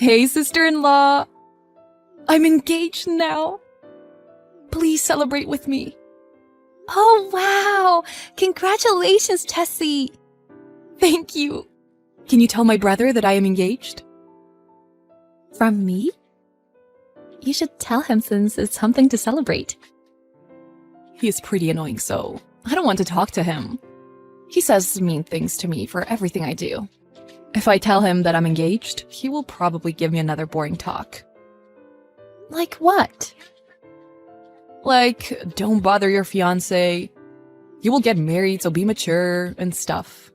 Hey, sister-in-law. I'm engaged now. Please celebrate with me. Oh, wow! Congratulations, Tessie! Thank you. Can you tell my brother that I am engaged? From me? You should tell him since it's something to celebrate. He is pretty annoying, so I don't want to talk to him. He says mean things to me for everything I do. If I tell him that I'm engaged, he will probably give me another boring talk. Like what? Like, don't bother your fiancé. You will get married, so be mature and stuff.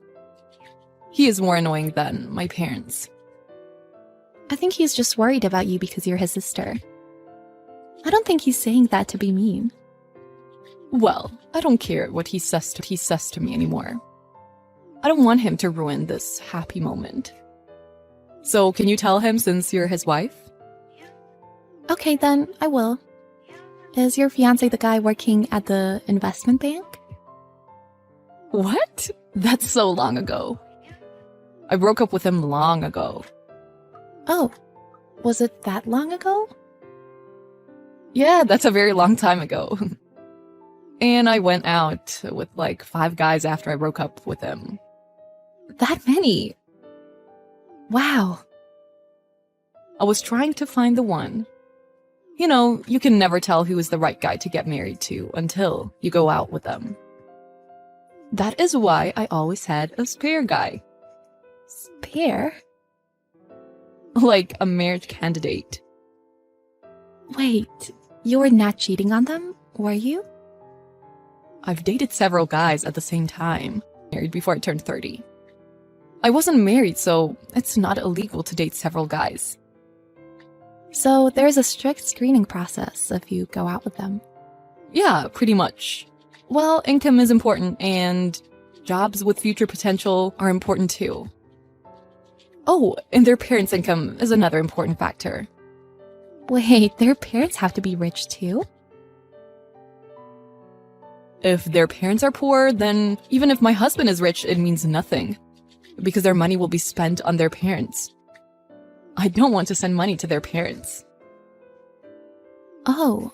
He is more annoying than my parents. I think he's just worried about you because you're his sister. I don't think he's saying that to be mean. Well, I don't care what he says to me anymore. I don't want him to ruin this happy moment. So can you tell him since you're his wife? Okay, then I will. Is your fiancé the guy working at the investment bank? What? That's so long ago. I broke up with him long ago. Oh, was it that long ago? Yeah, that's a very long time ago. And I went out with like 5 guys after I broke up with him. That many? Wow. I was trying to find the one. You know, you can never tell who is the right guy to get married to until you go out with them. That is why I always had a spare guy. Spare? Like a marriage candidate. Wait, you were not cheating on them, were you? I've dated several guys at the same time, married before I turned 30. I wasn't married, so it's not illegal to date several guys. So there's a strict screening process if you go out with them. Yeah, pretty much. Well, income is important, and jobs with future potential are important too. Oh, and their parents' income is another important factor. Wait, their parents have to be rich too? If their parents are poor, then even if my husband is rich, it means nothing. Because their money will be spent on their parents. I don't want to send money to their parents. Oh,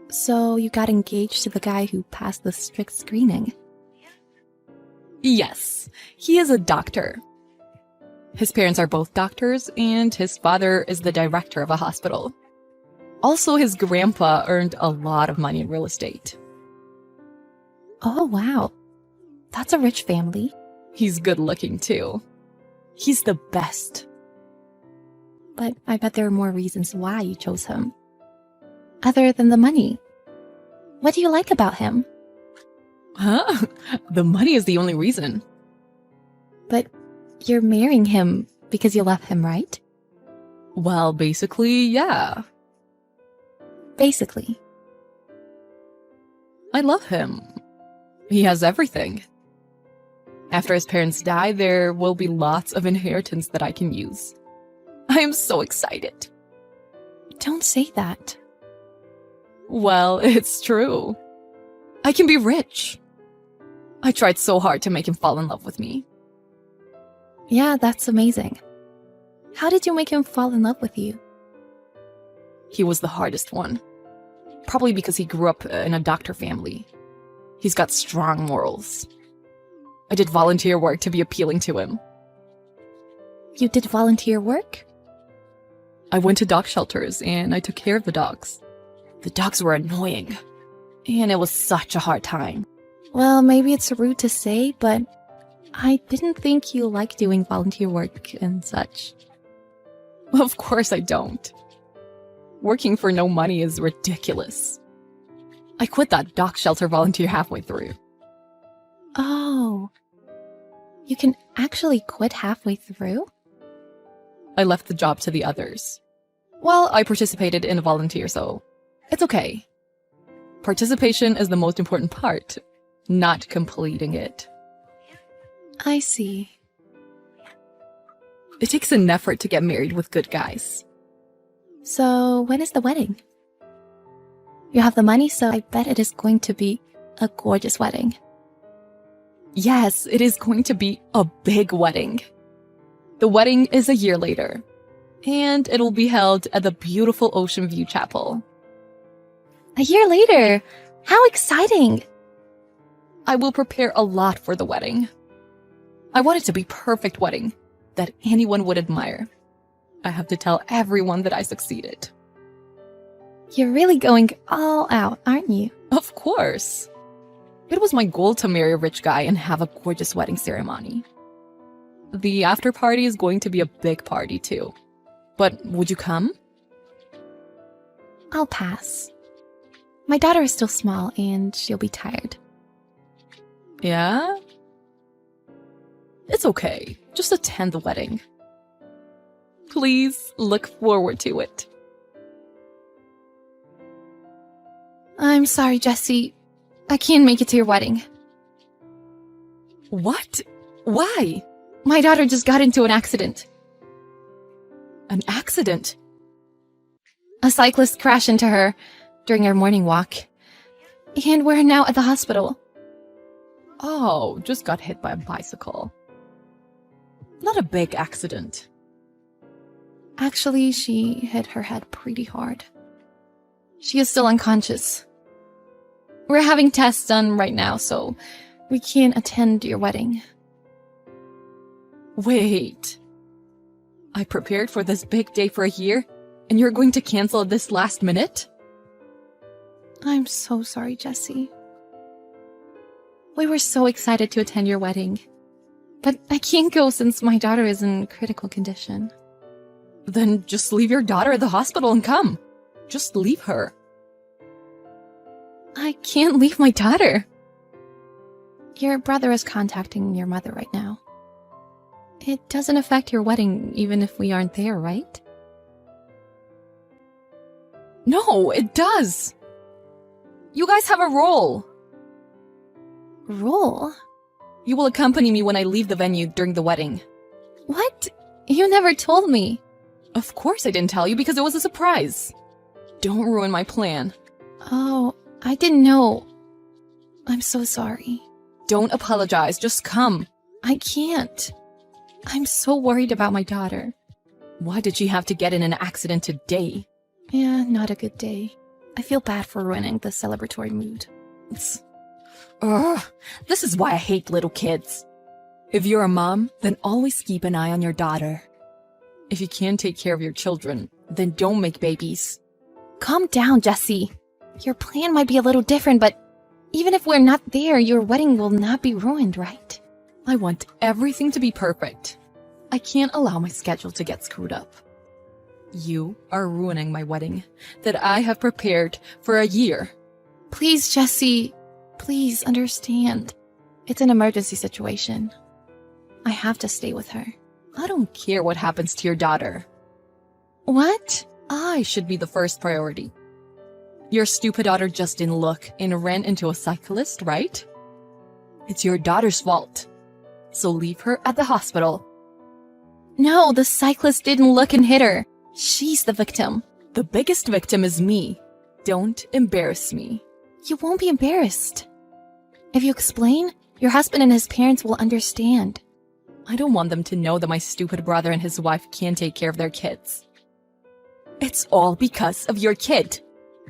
so you got engaged to the guy who passed the strict screening? Yes, he is a doctor. His parents are both doctors, and his father is the director of a hospital. Also, his grandpa earned a lot of money in real estate. Oh, wow. That's a rich family. He's good looking too. He's the best. But I bet there are more reasons why you chose him. Other than the money. What do you like about him? Huh? The money is the only reason. But you're marrying him because you love him, right? Well, basically, yeah. Basically. I love him. He has everything. After his parents die, there will be lots of inheritance that I can use. I am so excited. Don't say that. Well, it's true. I can be rich. I tried so hard to make him fall in love with me. Yeah, that's amazing. How did you make him fall in love with you? He was the hardest one. Probably because he grew up in a doctor family. He's got strong morals. I did volunteer work to be appealing to him. You did volunteer work? I went to dog shelters and I took care of the dogs. The dogs were annoying. And it was such a hard time. Well, maybe it's rude to say, but I didn't think you liked doing volunteer work and such. Of course I don't. Working for no money is ridiculous. I quit that dog shelter volunteer halfway through. Oh. You can actually quit halfway through? I left the job to the others. Well, I participated in a volunteer, so it's okay. Participation is the most important part, not completing it. I see. It takes an effort to get married with good guys. So, when is the wedding? You have the money, so I bet it is going to be a gorgeous wedding. Yes, it is going to be a big wedding. The wedding is a year later. And it'll be held at the beautiful Ocean View Chapel. A year later! How exciting! I will prepare a lot for the wedding. I want it to be a perfect wedding that anyone would admire. I have to tell everyone that I succeeded. You're really going all out, aren't you? Of course. It was my goal to marry a rich guy and have a gorgeous wedding ceremony. The after party is going to be a big party too. But would you come? I'll pass. My daughter is still small and she'll be tired. Yeah? It's okay. Just attend the wedding. Please look forward to it. I'm sorry, Jessie. I can't make it to your wedding. What? Why? My daughter just got into an accident. An accident? A cyclist crashed into her during our morning walk. And we're now at the hospital. Oh, just got hit by a bicycle. Not a big accident. Actually, she hit her head pretty hard. She is still unconscious. We're having tests done right now, so we can't attend your wedding. Wait. I prepared for this big day for a year, and you're going to cancel at this last minute? I'm so sorry, Jessie. We were so excited to attend your wedding. But I can't go since my daughter is in critical condition. Then just leave your daughter at the hospital and come. Just leave her. I can't leave my daughter. Your brother is contacting your mother right now. It doesn't affect your wedding even if we aren't there, right? No, it does. You guys have a role. Role? You will accompany me when I leave the venue during the wedding. What? You never told me. Of course I didn't tell you because it was a surprise. Don't ruin my plan. Oh, I didn't know. I'm so sorry. Don't apologize, just come. I can't. I'm so worried about my daughter. Why did she have to get in an accident today? Yeah, not a good day. I feel bad for ruining the celebratory mood. Ugh, this is why I hate little kids. If you're a mom, then always keep an eye on your daughter. If you can't take care of your children, then don't make babies. Calm down, Jessie. Your plan might be a little different, but even if we're not there, your wedding will not be ruined, right? I want everything to be perfect. I can't allow my schedule to get screwed up. You are ruining my wedding that I have prepared for a year. Please, Jessie. Please understand. It's an emergency situation. I have to stay with her. I don't care what happens to your daughter. What? I should be the first priority. Your stupid daughter just didn't look and ran into a cyclist, right? It's your daughter's fault. So leave her at the hospital. No, the cyclist didn't look and hit her. She's the victim. The biggest victim is me. Don't embarrass me. You won't be embarrassed. If you explain, your husband and his parents will understand. I don't want them to know that my stupid brother and his wife can't take care of their kids. It's all because of your kid.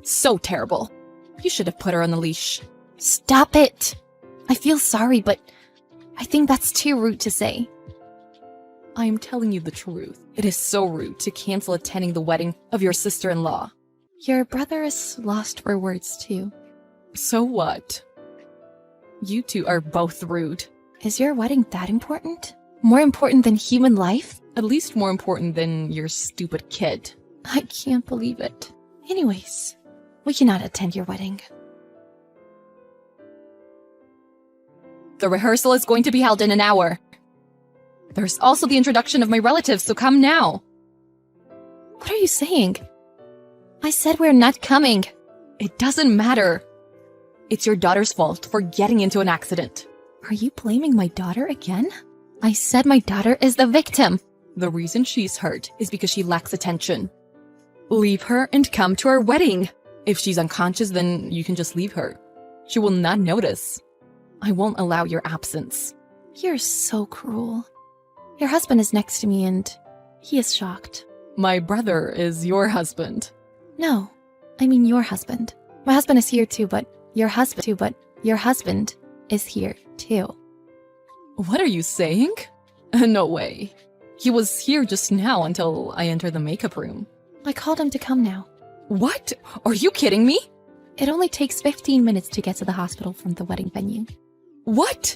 So terrible. You should have put her on the leash. Stop it. I feel sorry, but I think that's too rude to say. I am telling you the truth. It is so rude to cancel attending the wedding of your sister-in-law. Your brother is lost for words, too. So what? You two are both rude. Is your wedding that important? More important than human life? At least more important than your stupid kid. I can't believe it. Anyways, we cannot attend your wedding. The rehearsal is going to be held in an hour. There's also the introduction of my relatives, so come now. What are you saying? I said we're not coming. It doesn't matter. It's your daughter's fault for getting into an accident. Are you blaming my daughter again? I said my daughter is the victim. The reason she's hurt is because she lacks attention. Leave her and come to our wedding. If she's unconscious, then you can just leave her. She will not notice. I won't allow your absence. You're so cruel. Your husband is next to me and he is shocked. My brother is your husband. No, I mean your husband. My husband is here too, but your husband is here too. What are you saying? No way. He was here just now until I entered the makeup room. I called him to come now. What? Are you kidding me? It only takes 15 minutes to get to the hospital from the wedding venue. What?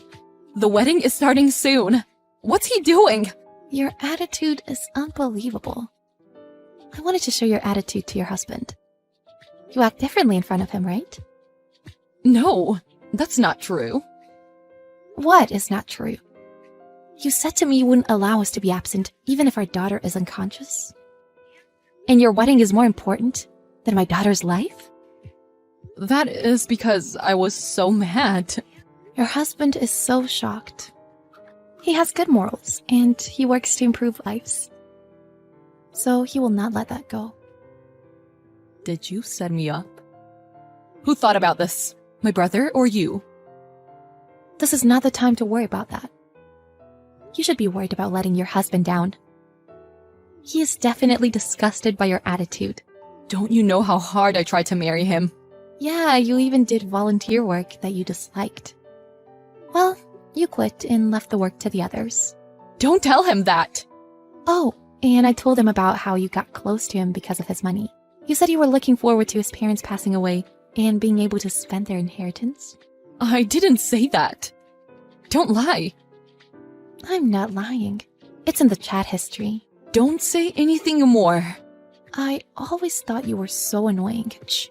The wedding is starting soon. What's he doing? Your attitude is unbelievable. I wanted to show your attitude to your husband. You act differently in front of him, right? No, that's not true. What is not true? You said to me you wouldn't allow us to be absent even if our daughter is unconscious. And your wedding is more important than my daughter's life? That is because I was so mad. Your husband is so shocked. He has good morals, and he works to improve lives. So he will not let that go. Did you set me up? Who thought about this? My brother or you? This is not the time to worry about that. You should be worried about letting your husband down. He is definitely disgusted by your attitude. Don't you know how hard I tried to marry him? Yeah, you even did volunteer work that you disliked. Well, you quit and left the work to the others. Don't tell him that! Oh, and I told him about how you got close to him because of his money. You said you were looking forward to his parents passing away and being able to spend their inheritance. I didn't say that. Don't lie. I'm not lying. It's in the chat history. Don't say anything more. I always thought you were so annoying. Shh.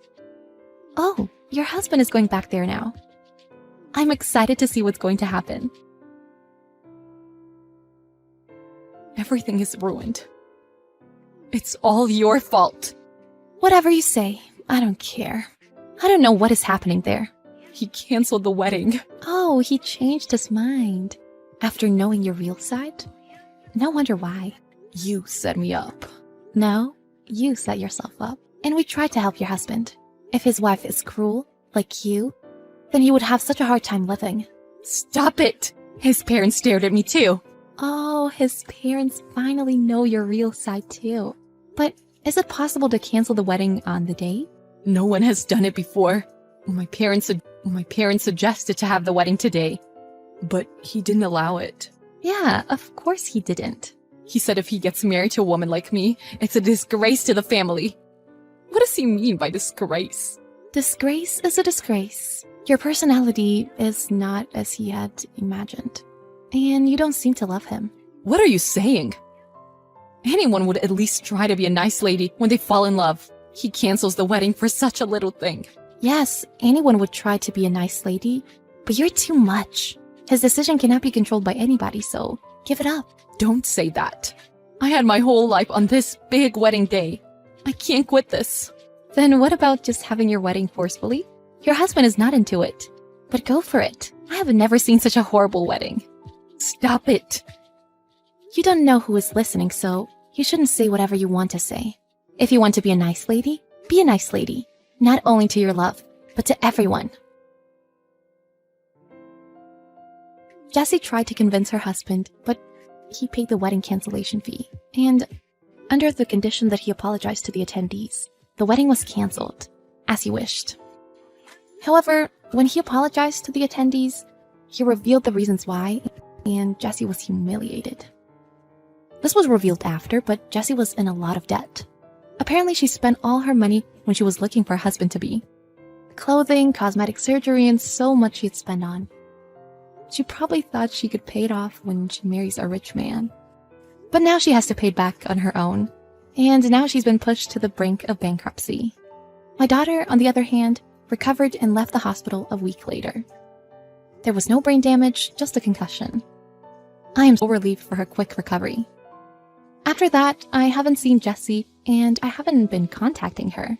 Oh, your husband is going back there now. I'm excited to see what's going to happen. Everything is ruined. It's all your fault. Whatever you say, I don't care. I don't know what is happening there. He canceled the wedding. Oh, he changed his mind. After knowing your real side? No wonder why. You set me up. No, you set yourself up. And we tried to help your husband. If his wife is cruel, like you, then he would have such a hard time living. Stop it! His parents stared at me too. Oh, his parents finally know your real side too. But is it possible to cancel the wedding on the day? No one has done it before. My parents suggested to have the wedding today, but he didn't allow it. Yeah, of course he didn't. He said if he gets married to a woman like me, it's a disgrace to the family. What does he mean by disgrace? Disgrace is a disgrace. Your personality is not as he had imagined. And you don't seem to love him. What are you saying? Anyone would at least try to be a nice lady when they fall in love. He cancels the wedding for such a little thing. Yes, anyone would try to be a nice lady, but you're too much. His decision cannot be controlled by anybody, so give it up. Don't say that. I had my whole life on this big wedding day. I can't quit this. Then what about just having your wedding forcefully? Your husband is not into it, but go for it. I have never seen such a horrible wedding. Stop it. You don't know who is listening, so you shouldn't say whatever you want to say. If you want to be a nice lady, be a nice lady. Not only to your love, but to everyone. Jessie tried to convince her husband, but he paid the wedding cancellation fee. And under the condition that he apologized to the attendees, the wedding was canceled, as he wished. However, when he apologized to the attendees, he revealed the reasons why, and Jessie was humiliated. This was revealed after, but Jessie was in a lot of debt. Apparently, she spent all her money when she was looking for a husband-to-be. Clothing, cosmetic surgery, and so much she had spent on. She probably thought she could pay it off when she marries a rich man. But now she has to pay it back on her own, and now she's been pushed to the brink of bankruptcy. My daughter, on the other hand, recovered and left the hospital a week later. There was no brain damage, just a concussion. I am so relieved for her quick recovery. After that, I haven't seen Jessie, and I haven't been contacting her.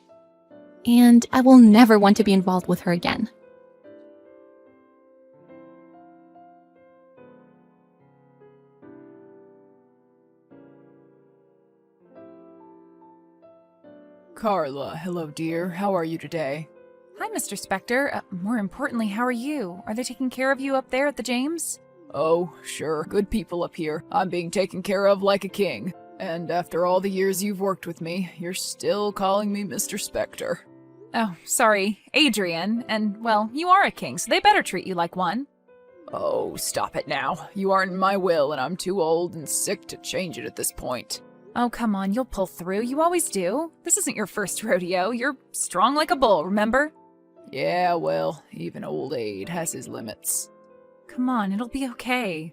And I will never want to be involved with her again. Carla, hello dear. How are you today? Hi, Mr. Spector. More importantly, how are you? Are they taking care of you up there at the James? Oh, sure. Good people up here. I'm being taken care of like a king. And after all the years you've worked with me, you're still calling me Mr. Spector. Oh, sorry, Adrian. And, well, you are a king, so they better treat you like one. Oh, stop it now. You aren't in my will, and I'm too old and sick to change it at this point. Oh, come on, you'll pull through. You always do. This isn't your first rodeo. You're strong like a bull, remember? Yeah, well, even old Aid has his limits. Come on, it'll be okay.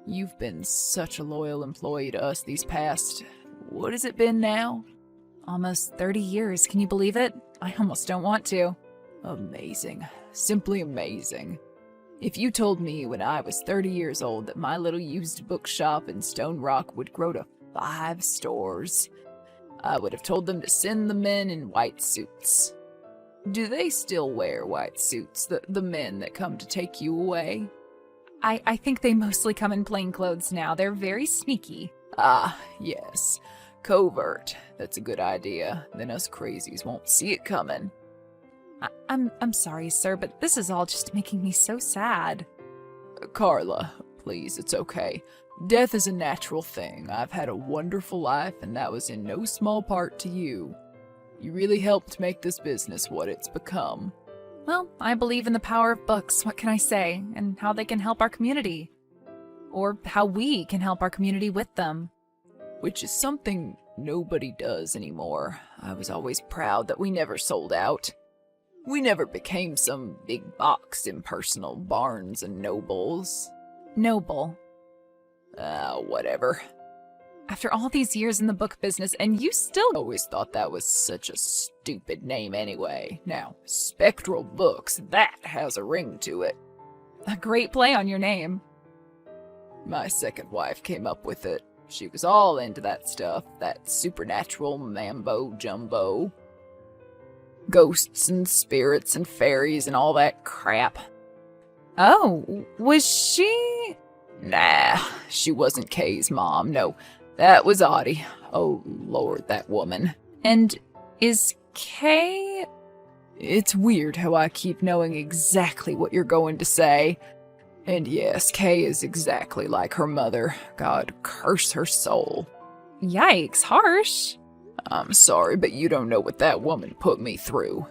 You've been such a loyal employee to us these past... what has it been now? Almost 30 years, can you believe it? I almost don't want to. Amazing. Simply amazing. If you told me when I was 30 years old that my little used bookshop in Stone Rock would grow to 5 stores, I would have told them to send the men in white suits. Do they still wear white suits, the men that come to take you away? I think they mostly come in plain clothes now. They're very sneaky. Ah, yes. Covert. That's a good idea. Then us crazies won't see it coming. I'm sorry, sir, but this is all just making me so sad. Carla, please, it's okay. Death is a natural thing. I've had a wonderful life, and that was in no small part to you. You really helped make this business what it's become. Well, I believe in the power of books, what can I say, and how they can help our community. Or how we can help our community with them. Which is something nobody does anymore. I was always proud that we never sold out. We never became some big box impersonal Barnes and Nobles. Noble. Whatever. After all these years in the book business, and you still... Always thought that was such a stupid name anyway. Now, Spectral Books, that has a ring to it. A great play on your name. My second wife came up with it. She was all into that stuff, that supernatural mambo-jumbo. Ghosts and spirits and fairies and all that crap. Oh, was she... Nah, she wasn't Kay's mom, no. That was Audie. Oh, Lord, that woman. And is Kay... It's weird how I keep knowing exactly what you're going to say. And yes, Kay is exactly like her mother. God curse her soul. Yikes, harsh. I'm sorry, but you don't know what that woman put me through.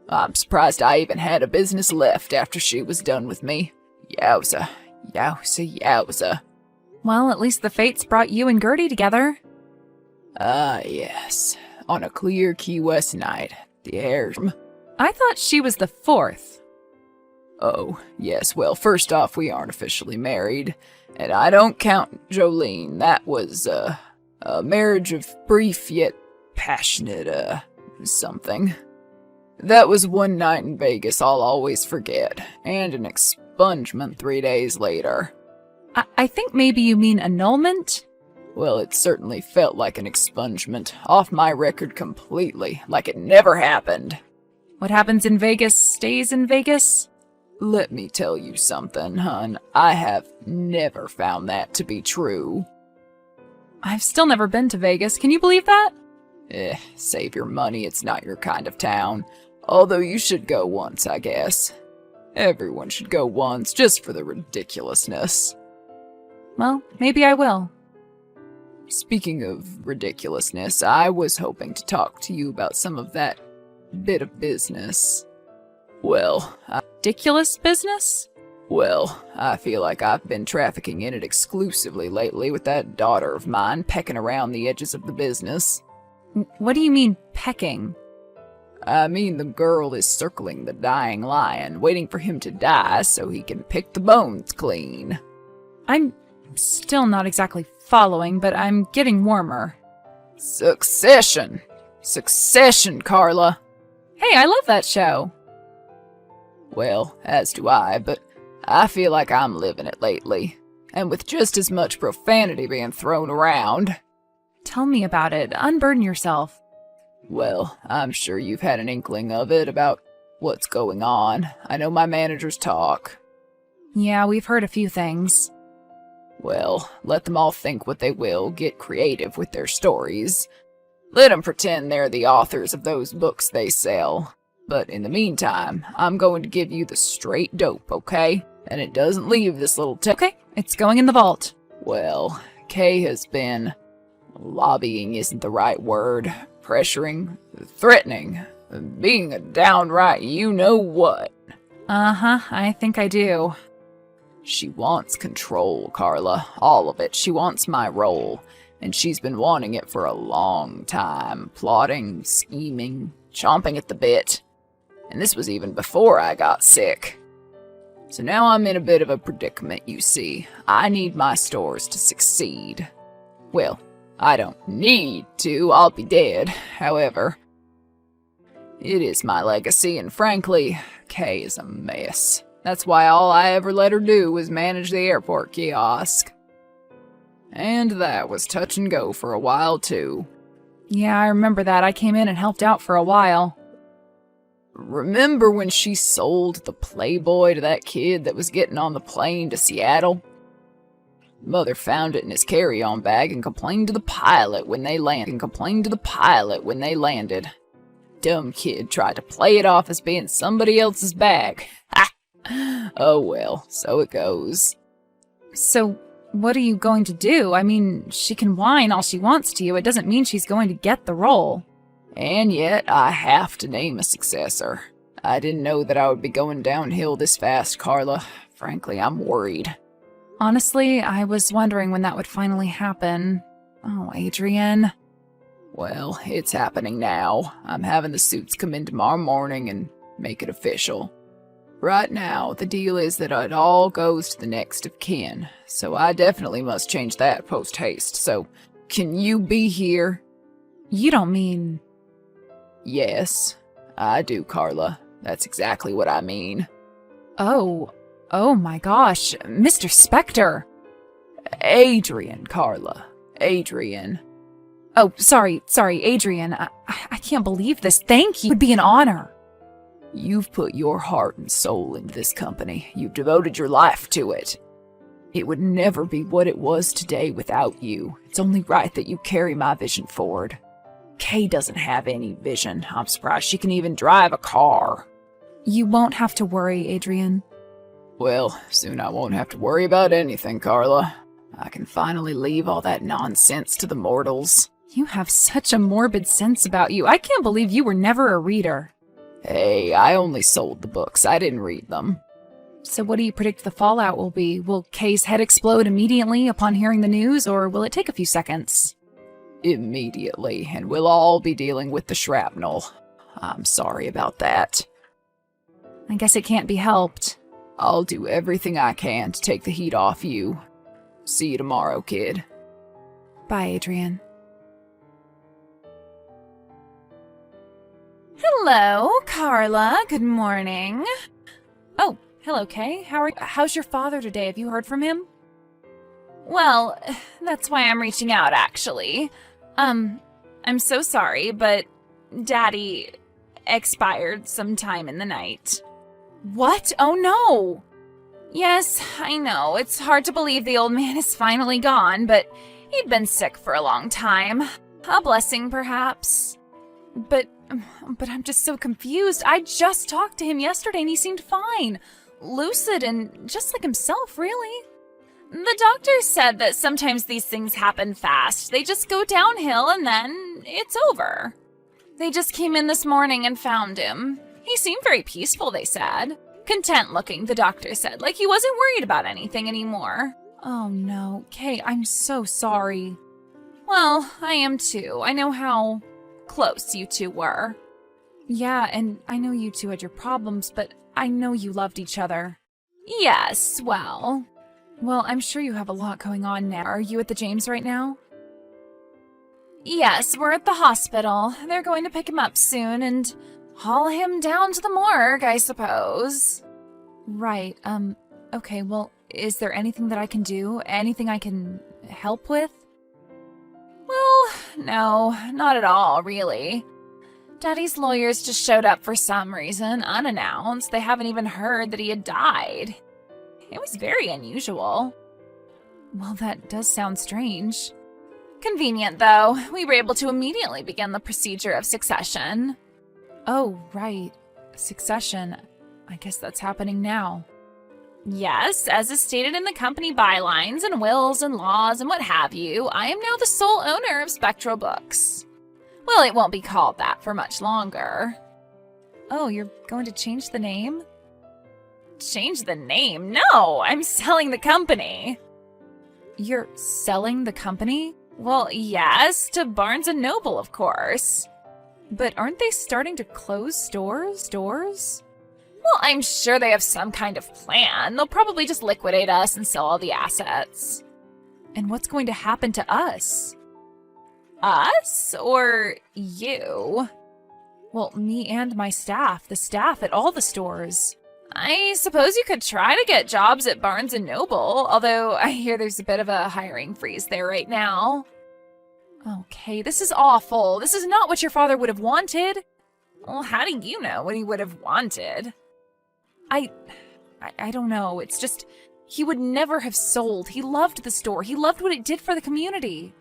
I'm surprised I even had a business left after she was done with me. Yowza, yowza, yowza. Well, at least the fates brought you and Gertie together. Ah, yes. On a clear Key West night. The air... I thought she was the fourth. Oh, yes, well, first off, we aren't officially married. And I don't count Jolene. That was, a marriage of brief yet passionate, something. That was one night in Vegas I'll always forget. And an expungement 3 days later. I think maybe you mean annulment? Well, it certainly felt like an expungement. Off my record completely, like it never happened. What happens in Vegas stays in Vegas? Let me tell you something, hun. I have never found that to be true. I've still never been to Vegas. Can you believe that? Save your money. It's not your kind of town. Although you should go once, I guess. Everyone should go once, just for the ridiculousness. Well, maybe I will. Speaking of ridiculousness, I was hoping to talk to you about some of that bit of business. Well, Ridiculous business? Well, I feel like I've been trafficking in it exclusively lately with that daughter of mine pecking around the edges of the business. What do you mean, pecking? I mean the girl is circling the dying lion, waiting for him to die so he can pick the bones clean. I'm still not exactly following, but I'm getting warmer. Succession! Succession, Carla! Hey, I love that show. Well, as do I, but I feel like I'm living it lately. And with just as much profanity being thrown around. Tell me about it. Unburden yourself. Well, I'm sure you've had an inkling of it about what's going on. I know my managers talk. Yeah, we've heard a few things. Well, let them all think what they will, get creative with their stories. Let them pretend they're the authors of those books they sell. But in the meantime, I'm going to give you the straight dope, okay? And it doesn't leave this little Okay, it's going in the vault. Well, Kay has been... lobbying isn't the right word. Pressuring, threatening, being a downright you-know-what. Uh-huh, I think I do. She wants control, Carla. All of it. She wants my role. And she's been wanting it for a long time. Plotting, scheming, chomping at the bit. And this was even before I got sick. So now I'm in a bit of a predicament, you see. I need my stores to succeed. Well, I don't need to. I'll be dead. However, it is my legacy, and frankly, Kay is a mess. That's why all I ever let her do was manage the airport kiosk. And that was touch and go for a while, too. Yeah, I remember that. I came in and helped out for a while. Remember when she sold the Playboy to that kid that was getting on the plane to Seattle? Mother found it in his carry-on bag and complained to the pilot when they landed. Dumb kid tried to play it off as being somebody else's bag. Ha! Oh well, so it goes. So, what are you going to do? I mean, she can whine all she wants to you. It doesn't mean she's going to get the role. And yet, I have to name a successor. I didn't know that I would be going downhill this fast, Carla. Frankly, I'm worried. Honestly, I was wondering when that would finally happen. Oh, Adrian. Well, it's happening now. I'm having the suits come in tomorrow morning and make it official. Right now, the deal is that it all goes to the next of kin, so I definitely must change that post-haste. So, can you be here? You don't mean... Yes, I do, Carla. That's exactly what I mean. Oh my gosh, Mr. Spector. Adrian, Carla. Adrian. Oh, sorry, Adrian. I can't believe this. Thank you. It would be an honor. You've put your heart and soul into this company. You've devoted your life to it. It would never be what it was today without you. It's only right that you carry my vision forward. Kay doesn't have any vision. I'm surprised she can even drive a car. You won't have to worry, Adrian. Well, soon I won't have to worry about anything, Carla. I can finally leave all that nonsense to the mortals. You have such a morbid sense about you. I can't believe you were never a reader. Hey, I only sold the books. I didn't read them. So what do you predict the fallout will be? Will Kay's head explode immediately upon hearing the news, or will it take a few seconds? Immediately, and we'll all be dealing with the shrapnel. I'm sorry about that. I guess it can't be helped. I'll do everything I can to take the heat off you. See you tomorrow, kid. Bye, Adrian. Hello, Carla. Good morning. Oh, hello, Kay. How's your father today? Have you heard from him? Well, that's why I'm reaching out, actually. I'm so sorry, but Daddy expired sometime in the night. What? Oh, no! Yes, I know. It's hard to believe the old man is finally gone, but he'd been sick for a long time. A blessing, perhaps. But I'm just so confused. I just talked to him yesterday and he seemed fine. Lucid and just like himself, really. The doctor said that sometimes these things happen fast. They just go downhill and then it's over. They just came in this morning and found him. He seemed very peaceful, they said. Content looking, the doctor said, like he wasn't worried about anything anymore. Oh no, Kay, I'm so sorry. Well, I am too. I know how close you two were. Yeah, and I know you two had your problems, but I know you loved each other. Yes, well, I'm sure you have a lot going on now. Are you at the James right now? yes, we're at the hospital. They're going to pick him up soon and haul him down to the morgue, I suppose. Right, okay, well, is there anything that I can do? Anything I can help with? Well, no, not at all, really. Daddy's lawyers just showed up for some reason, unannounced. They haven't even heard that he had died. It was very unusual. Well, that does sound strange. Convenient, though. We were able to immediately begin the procedure of succession. Oh, right. Succession. I guess that's happening now. Yes, as is stated in the company bylines and wills and laws and what have you, I am now the sole owner of Spectral Books. Well, it won't be called that for much longer. Oh, you're going to change the name? Change the name? No, I'm selling the company. You're selling the company? Well, yes, to Barnes & Noble, of course. But aren't they starting to close stores? Well, I'm sure they have some kind of plan. They'll probably just liquidate us and sell all the assets. And what's going to happen to us? Us? Or you? Well, me and my staff, the staff at all the stores. I suppose you could try to get jobs at Barnes & Noble, although I hear there's a bit of a hiring freeze there right now. Okay, this is awful. This is not what your father would have wanted. Well, how do you know what he would have wanted? I don't know. It's just, he would never have sold. He loved the store. He loved what it did for the community.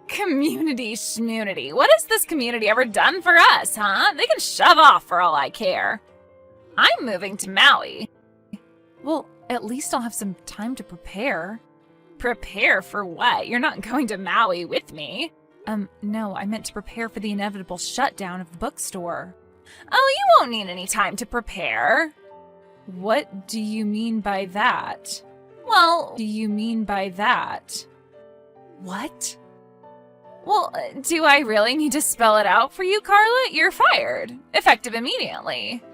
Community schmunity. What has this community ever done for us, huh? They can shove off for all I care. I'm moving to Maui. Well, at least I'll have some time to prepare. Prepare for what? You're not going to Maui with me. No, I meant to prepare for the inevitable shutdown of the bookstore. Oh, you won't need any time to prepare. What do you mean by that? Well, do you mean by that? What? Well, do I really need to spell it out for you, Carla? You're fired. Effective immediately.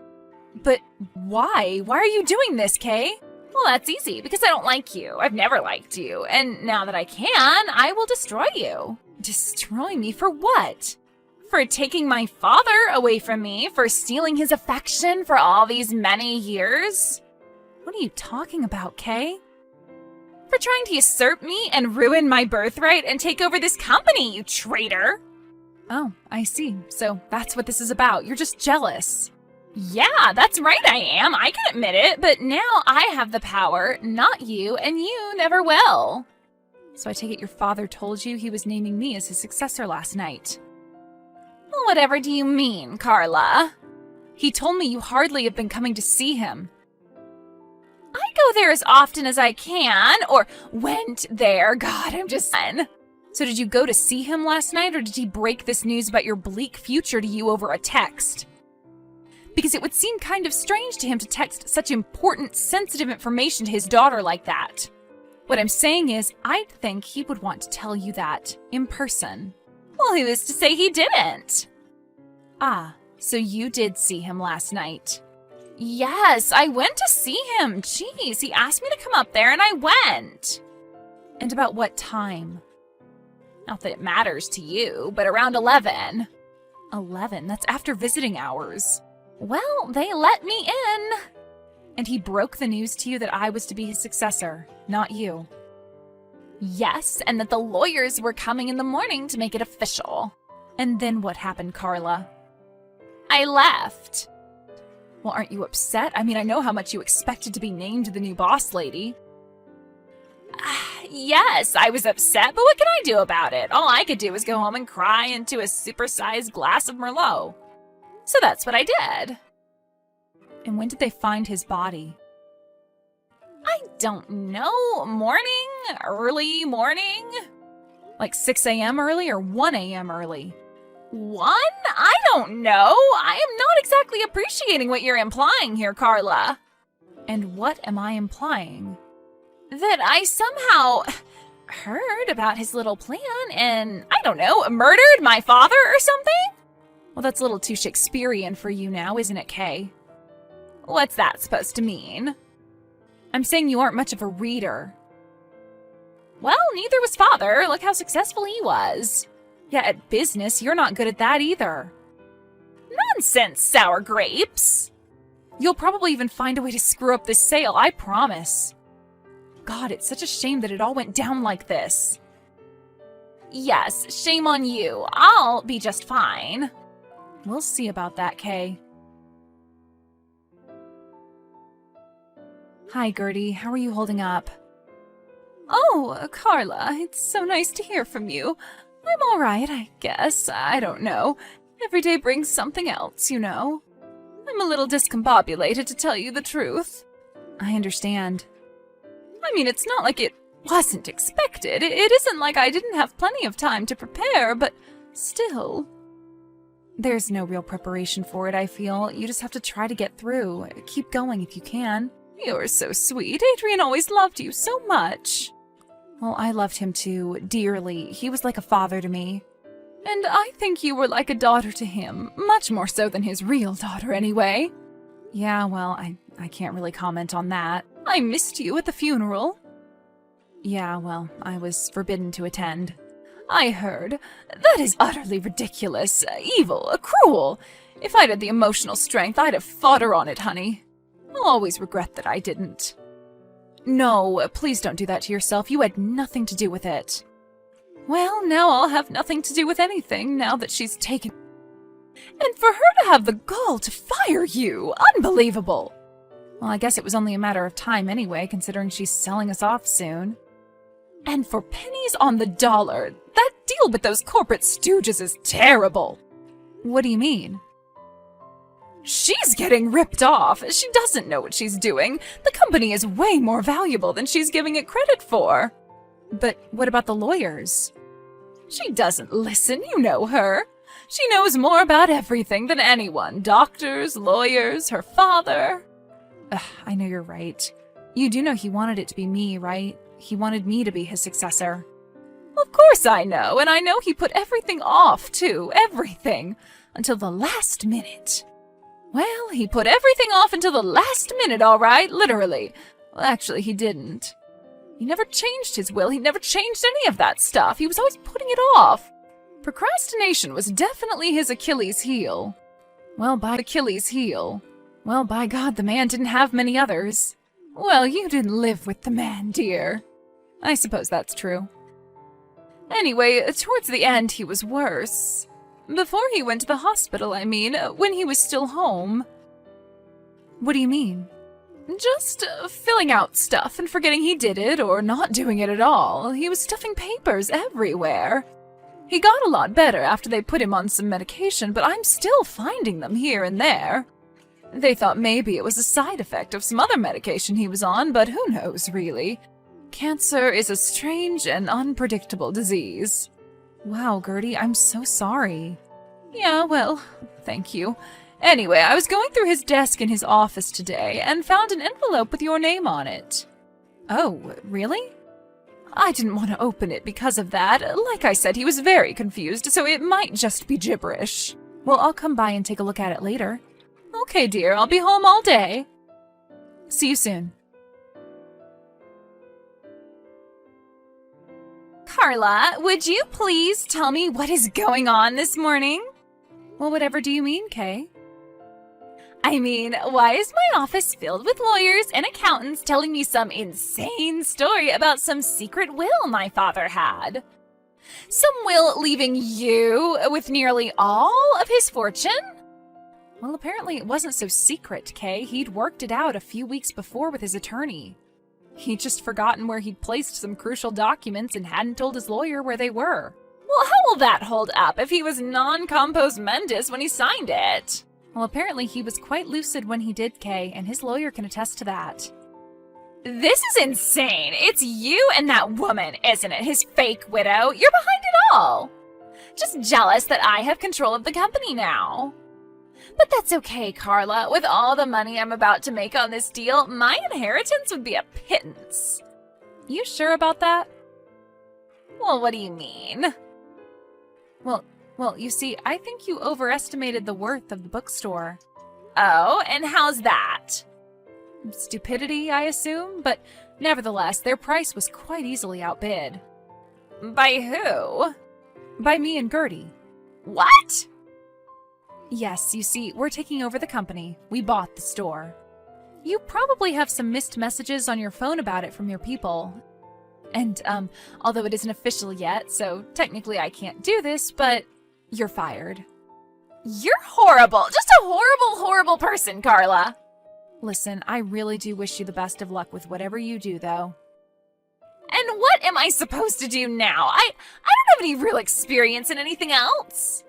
But why? Why are you doing this, Kay? Well, that's easy, because I don't like you. I've never liked you. And now that I can, I will destroy you. Destroy me for what? For taking my father away from me, for stealing his affection for all these many years. What are you talking about, Kay? For trying to usurp me and ruin my birthright and take over this company, you traitor. Oh, I see. So that's what this is about. You're just jealous. Yeah, that's right I am. I can admit it, but now I have the power, not you, and you never will. So I take it your father told you he was naming me as his successor last night. Whatever do you mean, Carla? He told me you hardly have been coming to see him. I go there as often as I can, or went there. God, I'm just... So did you go to see him last night, or did he break this news about your bleak future to you over a text? Because it would seem kind of strange to him to text such important, sensitive information to his daughter like that. What I'm saying is, I'd think he would want to tell you that in person. Well, who is to say he didn't? Ah, so you did see him last night. Yes, I went to see him. Jeez, he asked me to come up there and I went. And about what time? Not that it matters to you, but around 11. 11? That's after visiting hours. Well, they let me in. And he broke the news to you that I was to be his successor, not you. Yes, and that the lawyers were coming in the morning to make it official. And then what happened, Carla? I left. Well, aren't you upset? I mean, I know how much you expected to be named the new boss lady. Yes, I was upset, but what can I do about it? All I could do was go home and cry into a supersized glass of Merlot. So that's what I did. And when did they find his body? I don't know. Morning? Early morning? Like 6 a.m. early or 1 a.m. early? 1? I don't know. I am not exactly appreciating what you're implying here, Carla. And what am I implying? That I somehow heard about his little plan and, I don't know, murdered my father or something? Well, that's a little too Shakespearean for you now, isn't it, Kay? What's that supposed to mean? I'm saying you aren't much of a reader. Well, neither was father. Look how successful he was. Yeah, at business, you're not good at that either. Nonsense, sour grapes. You'll probably even find a way to screw up this sale, I promise. God, it's such a shame that it all went down like this. Yes, shame on you. I'll be just fine. We'll see about that, Kay. Hi, Gertie. How are you holding up? Oh, Carla, it's so nice to hear from you. I'm all right, I guess. I don't know. Every day brings something else, you know. I'm a little discombobulated, to tell you the truth. I understand. I mean, it's not like it wasn't expected. It isn't like I didn't have plenty of time to prepare, but still. There's no real preparation for it, I feel. You just have to try to get through. Keep going if you can. You're so sweet. Adrian always loved you so much. Well, I loved him too, dearly. He was like a father to me. And I think you were like a daughter to him, much more so than his real daughter anyway. Yeah, well, I can't really comment on that. I missed you at the funeral. Yeah, well, I was forbidden to attend. I heard. That is utterly ridiculous, evil, cruel. If I'd had the emotional strength, I'd have fought her on it, honey. I'll always regret that I didn't. No, please don't do that to yourself. You had nothing to do with it. Well, now I'll have nothing to do with anything now that she's taken. And for her to have the gall to fire you! Unbelievable! Well, I guess it was only a matter of time anyway, considering she's selling us off soon. And for pennies on the dollar, that deal with those corporate stooges is terrible! What do you mean? She's getting ripped off. She doesn't know what she's doing. The company is way more valuable than she's giving it credit for. But what about the lawyers? She doesn't listen, you know her. She knows more about everything than anyone. Doctors, lawyers, her father. I know you're right. You do know he wanted it to be me, right? He wanted me to be his successor. Of course I know, and I know he put everything off, too. Everything. Until the last minute. Well, he put everything off until the last minute, all right, literally. Well, actually, he didn't. He never changed his will. He never changed any of that stuff. He was always putting it off. Procrastination was definitely his Achilles heel. Well, by God, the man didn't have many others. Well, you didn't live with the man, dear. I suppose that's true. Anyway, towards the end, he was worse. Before he went to the hospital, I mean, when he was still home. What do you mean? Just filling out stuff and forgetting he did it or not doing it at all. He was stuffing papers everywhere. He got a lot better after they put him on some medication, but I'm still finding them here and there. They thought maybe it was a side effect of some other medication he was on, but who knows, really? Cancer is a strange and unpredictable disease. Wow, Gertie, I'm so sorry. Yeah, well, thank you. Anyway, I was going through his desk in his office today and found an envelope with your name on it. Oh, really? I didn't want to open it because of that. Like I said, he was very confused, so it might just be gibberish. Well, I'll come by and take a look at it later. Okay, dear, I'll be home all day. See you soon. Carla, would you please tell me what is going on this morning? Well, whatever do you mean, Kay? I mean, why is my office filled with lawyers and accountants telling me some insane story about some secret will my father had? Some will leaving you with nearly all of his fortune? Well, apparently it wasn't so secret, Kay. He'd worked it out a few weeks before with his attorney. He'd just forgotten where he'd placed some crucial documents and hadn't told his lawyer where they were. Well, how will that hold up if he was non-compos mentis when he signed it? Well, apparently he was quite lucid when he did, Kay, and his lawyer can attest to that. This is insane. It's you and that woman, isn't it? His fake widow. You're behind it all. Just jealous that I have control of the company now. But that's okay, Carla. With all the money I'm about to make on this deal, my inheritance would be a pittance. You sure about that? Well, what do you mean? Well, you see, I think you overestimated the worth of the bookstore. Oh, and how's that? Stupidity, I assume, but nevertheless, their price was quite easily outbid. By who? By me and Gertie. What? Yes, you see, we're taking over the company. We bought the store. You probably have some missed messages on your phone about it from your people. And, although it isn't official yet, so technically I can't do this, but you're fired. You're horrible. Just a horrible, horrible person, Carla. Listen, I really do wish you the best of luck with whatever you do, though. And what am I supposed to do now? I don't have any real experience in anything else.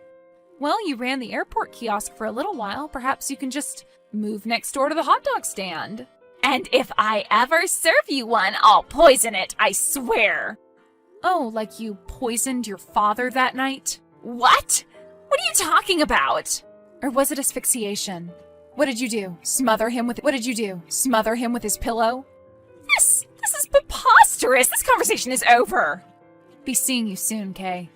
Well, you ran the airport kiosk for a little while. Perhaps you can just move next door to the hot dog stand. And if I ever serve you one, I'll poison it, I swear. Oh, like you poisoned your father that night? What? What are you talking about? Or was it asphyxiation? What did you do? Smother him with his pillow? This is preposterous. This conversation is over. Be seeing you soon, Kay.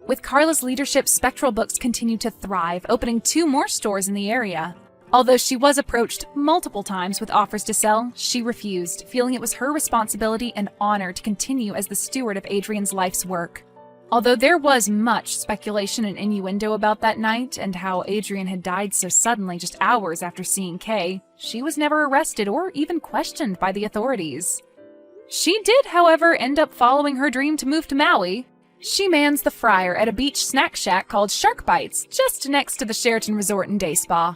With Carla's leadership, Spectral Books continued to thrive, opening 2 more stores in the area. Although she was approached multiple times with offers to sell, she refused, feeling it was her responsibility and honor to continue as the steward of Adrian's life's work. Although there was much speculation and innuendo about that night and how Adrian had died so suddenly just hours after seeing Kay, she was never arrested or even questioned by the authorities. She did, however, end up following her dream to move to Maui. She mans the Friar at a beach snack shack called Shark Bites, just next to the Sheraton Resort and Day Spa.